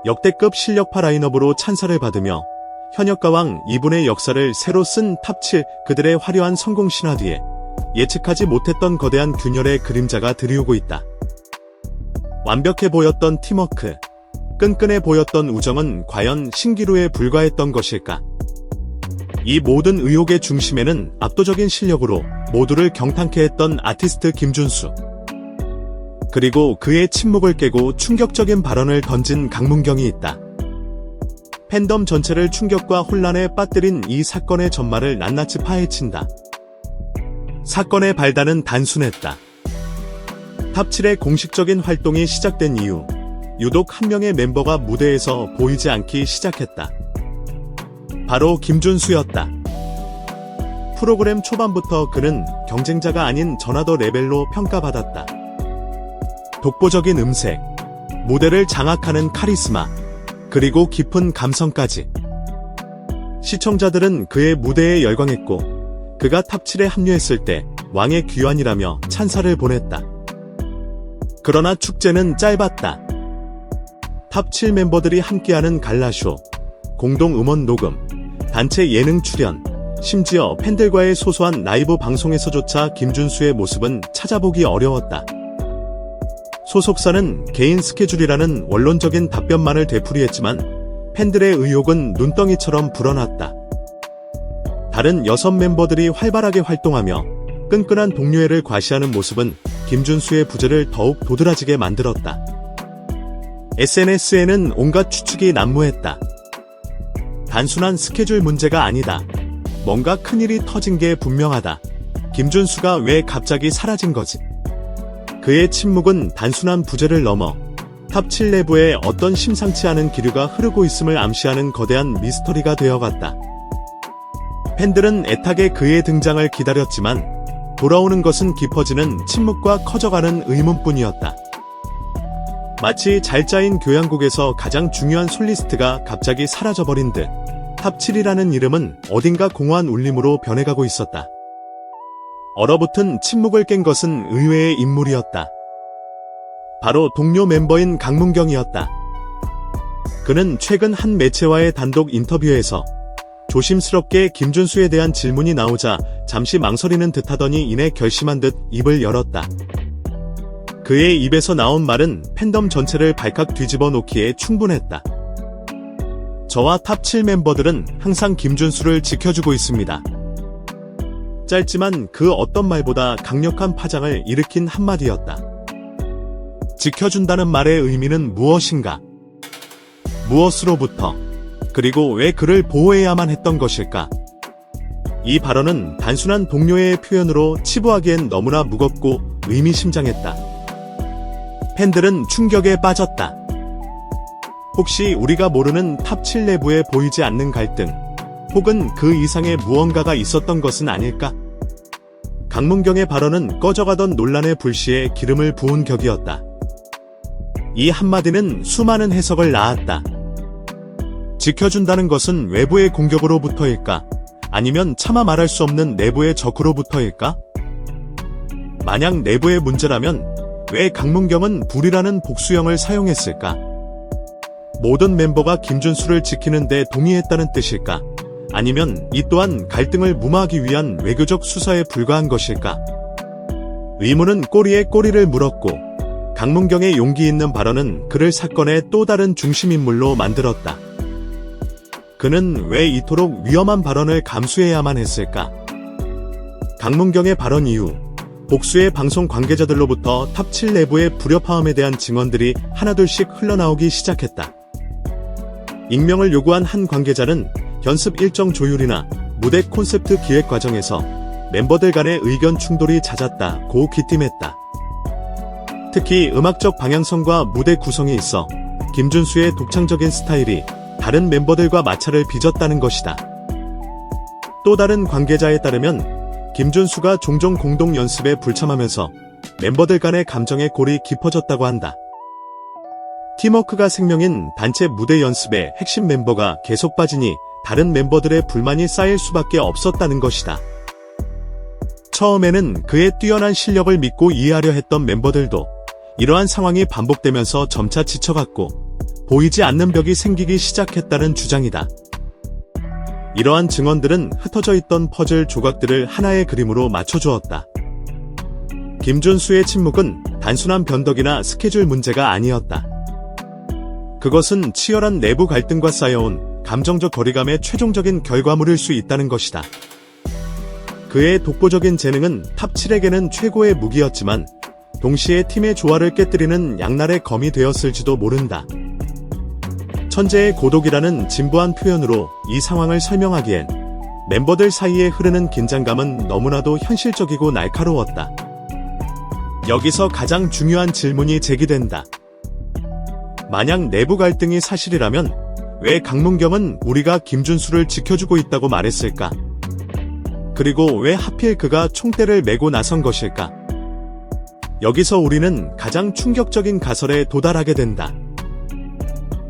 역대급 실력파 라인업으로 찬사를 받으며 현역 가왕 2분의 역사를 새로 쓴 탑7 그들의 화려한 성공 신화 뒤에 예측하지 못했던 거대한 균열의 그림자가 들이오고 있다. 완벽해 보였던 팀워크, 끈끈해 보였던 우정은 과연 신기루에 불과했던 것일까? 이 모든 의혹의 중심에는 압도적인 실력으로 모두를 경탄케 했던 아티스트 김준수, 그리고 그의 침묵을 깨고 충격적인 발언을 던진 강문경이 있다. 팬덤 전체를 충격과 혼란에 빠뜨린 이 사건의 전말을 낱낱이 파헤친다. 사건의 발단은 단순했다. 탑7의 공식적인 활동이 시작된 이후 유독 한 명의 멤버가 무대에서 보이지 않기 시작했다. 바로 김준수였다. 프로그램 초반부터 그는 경쟁자가 아닌 전하더 레벨로 평가받았다. 독보적인 음색, 무대를 장악하는 카리스마, 그리고 깊은 감성까지. 시청자들은 그의 무대에 열광했고 그가 탑7에 합류했을 때 왕의 귀환이라며 찬사를 보냈다. 그러나 축제는 짧았다. 탑7 멤버들이 함께하는 갈라쇼, 공동 음원 녹음, 단체 예능 출연, 심지어 팬들과의 소소한 라이브 방송에서조차 김준수의 모습은 찾아보기 어려웠다. 소속사는 개인 스케줄이라는 원론적인 답변만을 되풀이했지만 팬들의 의혹은 눈덩이처럼 불어났다. 다른 6 멤버들이 활발하게 활동하며 끈끈한 동료애를 과시하는 모습은 김준수의 부재를 더욱 도드라지게 만들었다. SNS에는 온갖 추측이 난무했다. 단순한 스케줄 문제가 아니다. 뭔가 큰일이 터진 게 분명하다. 김준수가 왜 갑자기 사라진 거지? 그의 침묵은 단순한 부재를 넘어 탑7 내부에 어떤 심상치 않은 기류가 흐르고 있음을 암시하는 거대한 미스터리가 되어갔다. 팬들은 애타게 그의 등장을 기다렸지만 돌아오는 것은 깊어지는 침묵과 커져가는 의문뿐이었다. 마치 잘 짜인 교향곡에서 가장 중요한 솔리스트가 갑자기 사라져버린 듯 탑7이라는 이름은 어딘가 공허한 울림으로 변해가고 있었다. 얼어붙은 침묵을 깬 것은 의외의 인물이었다. 바로 동료 멤버인 강문경이었다. 그는 최근 한 매체와의 단독 인터뷰에서 조심스럽게 김준수에 대한 질문이 나오자 잠시 망설이는 듯하더니 이내 결심한 듯 입을 열었다. 그의 입에서 나온 말은 팬덤 전체를 발칵 뒤집어 놓기에 충분했다. 저와 탑7 멤버들은 항상 김준수를 지켜주고 있습니다. 짧지만 그 어떤 말보다 강력한 파장을 일으킨 한마디였다. 지켜준다는 말의 의미는 무엇인가? 무엇으로부터? 그리고 왜 그를 보호해야만 했던 것일까? 이 발언은 단순한 동료의 표현으로 치부하기엔 너무나 무겁고 의미심장했다. 팬들은 충격에 빠졌다. 혹시 우리가 모르는 탑7 내부에 보이지 않는 갈등, 혹은 그 이상의 무언가가 있었던 것은 아닐까? 강문경의 발언은 꺼져가던 논란의 불씨에 기름을 부은 격이었다. 이 한마디는 수많은 해석을 낳았다. 지켜준다는 것은 외부의 공격으로부터일까? 아니면 차마 말할 수 없는 내부의 적으로부터일까? 만약 내부의 문제라면 왜 강문경은 불이라는 복수형을 사용했을까? 모든 멤버가 김준수를 지키는 데 동의했다는 뜻일까? 아니면 이 또한 갈등을 무마하기 위한 외교적 수사에 불과한 것일까? 의문은 꼬리에 꼬리를 물었고 강문경의 용기 있는 발언은 그를 사건의 또 다른 중심인물로 만들었다. 그는 왜 이토록 위험한 발언을 감수해야만 했을까? 강문경의 발언 이후 복수의 방송 관계자들로부터 탑7 내부의 불협화음에 대한 증언들이 하나둘씩 흘러나오기 시작했다. 익명을 요구한 한 관계자는 연습 일정 조율이나 무대 콘셉트 기획 과정에서 멤버들 간의 의견 충돌이 잦았다고 귀띔했다. 특히 음악적 방향성과 무대 구성에 있어 김준수의 독창적인 스타일이 다른 멤버들과 마찰을 빚었다는 것이다. 또 다른 관계자에 따르면 김준수가 종종 공동 연습에 불참하면서 멤버들 간의 감정의 골이 깊어졌다고 한다. 팀워크가 생명인 단체 무대 연습에 핵심 멤버가 계속 빠지니 다른 멤버들의 불만이 쌓일 수밖에 없었다는 것이다. 처음에는 그의 뛰어난 실력을 믿고 이해하려 했던 멤버들도 이러한 상황이 반복되면서 점차 지쳐갔고 보이지 않는 벽이 생기기 시작했다는 주장이다. 이러한 증언들은 흩어져 있던 퍼즐 조각들을 하나의 그림으로 맞춰주었다. 김준수의 침묵은 단순한 변덕이나 스케줄 문제가 아니었다. 그것은 치열한 내부 갈등과 쌓여온 감정적 거리감의 최종적인 결과물일 수 있다는 것이다. 그의 독보적인 재능은 탑7에게는 최고의 무기였지만 동시에 팀의 조화를 깨뜨리는 양날의 검이 되었을지도 모른다. 천재의 고독이라는 진부한 표현으로 이 상황을 설명하기엔 멤버들 사이에 흐르는 긴장감은 너무나도 현실적이고 날카로웠다. 여기서 가장 중요한 질문이 제기된다. 만약 내부 갈등이 사실이라면 왜 강문경은 우리가 김준수를 지켜주고 있다고 말했을까? 그리고 왜 하필 그가 총대를 메고 나선 것일까? 여기서 우리는 가장 충격적인 가설에 도달하게 된다.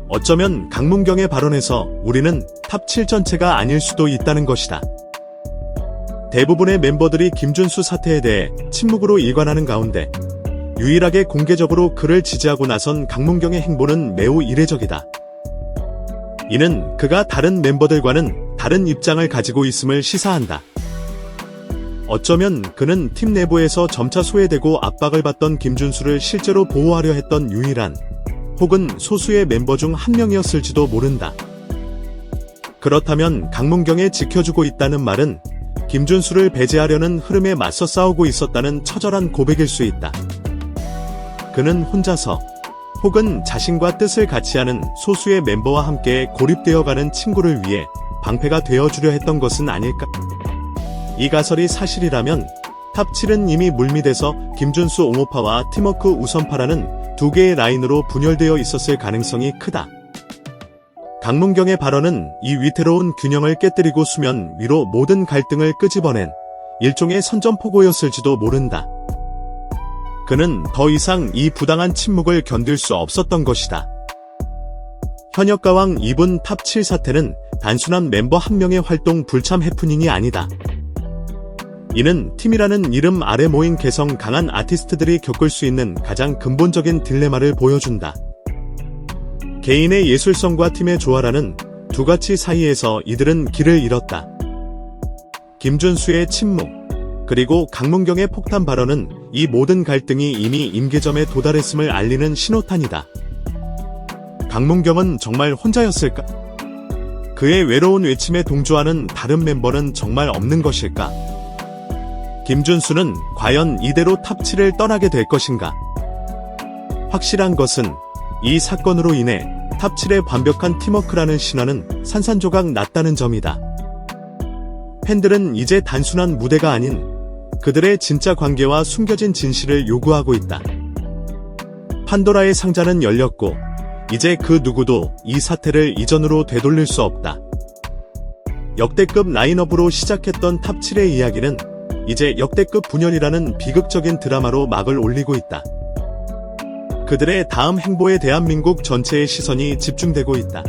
어쩌면 강문경의 발언에서 우리는 탑7 전체가 아닐 수도 있다는 것이다. 대부분의 멤버들이 김준수 사태에 대해 침묵으로 일관하는 가운데 유일하게 공개적으로 그를 지지하고 나선 강문경의 행보는 매우 이례적이다. 이는 그가 다른 멤버들과는 다른 입장을 가지고 있음을 시사한다. 어쩌면 그는 팀 내부에서 점차 소외되고 압박을 받던 김준수를 실제로 보호하려 했던 유일한 혹은 소수의 멤버 중 한 명이었을지도 모른다. 그렇다면 강문경에 지켜주고 있다는 말은 김준수를 배제하려는 흐름에 맞서 싸우고 있었다는 처절한 고백일 수 있다. 그는 혼자서 혹은 자신과 뜻을 같이 하는 소수의 멤버와 함께 고립되어가는 친구를 위해 방패가 되어주려 했던 것은 아닐까? 이 가설이 사실이라면 탑7은 이미 물밑에서 김준수 옹호파와 팀워크 우선파라는 두 개의 라인으로 분열되어 있었을 가능성이 크다. 강문경의 발언은 이 위태로운 균형을 깨뜨리고 수면 위로 모든 갈등을 끄집어낸 일종의 선전포고였을지도 모른다. 그는 더 이상 이 부당한 침묵을 견딜 수 없었던 것이다. 현역가왕 2분 탑7 사태는 단순한 멤버 한 명의 활동 불참 해프닝이 아니다. 이는 팀이라는 이름 아래 모인 개성 강한 아티스트들이 겪을 수 있는 가장 근본적인 딜레마를 보여준다. 개인의 예술성과 팀의 조화라는 두 가치 사이에서 이들은 길을 잃었다. 김준수의 침묵, 그리고 강문경의 폭탄 발언은 이 모든 갈등이 이미 임계점에 도달했음을 알리는 신호탄이다. 강문경은 정말 혼자였을까? 그의 외로운 외침에 동조하는 다른 멤버는 정말 없는 것일까? 김준수는 과연 이대로 탑7을 떠나게 될 것인가? 확실한 것은 이 사건으로 인해 탑7의 완벽한 팀워크라는 신화는 산산조각 났다는 점이다. 팬들은 이제 단순한 무대가 아닌 그들의 진짜 관계와 숨겨진 진실을 요구하고 있다. 판도라의 상자는 열렸고 이제 그 누구도 이 사태를 이전으로 되돌릴 수 없다. 역대급 라인업으로 시작했던 탑7의 이야기는 이제 역대급 분열이라는 비극적인 드라마로 막을 올리고 있다. 그들의 다음 행보에 대한민국 전체의 시선이 집중되고 있다.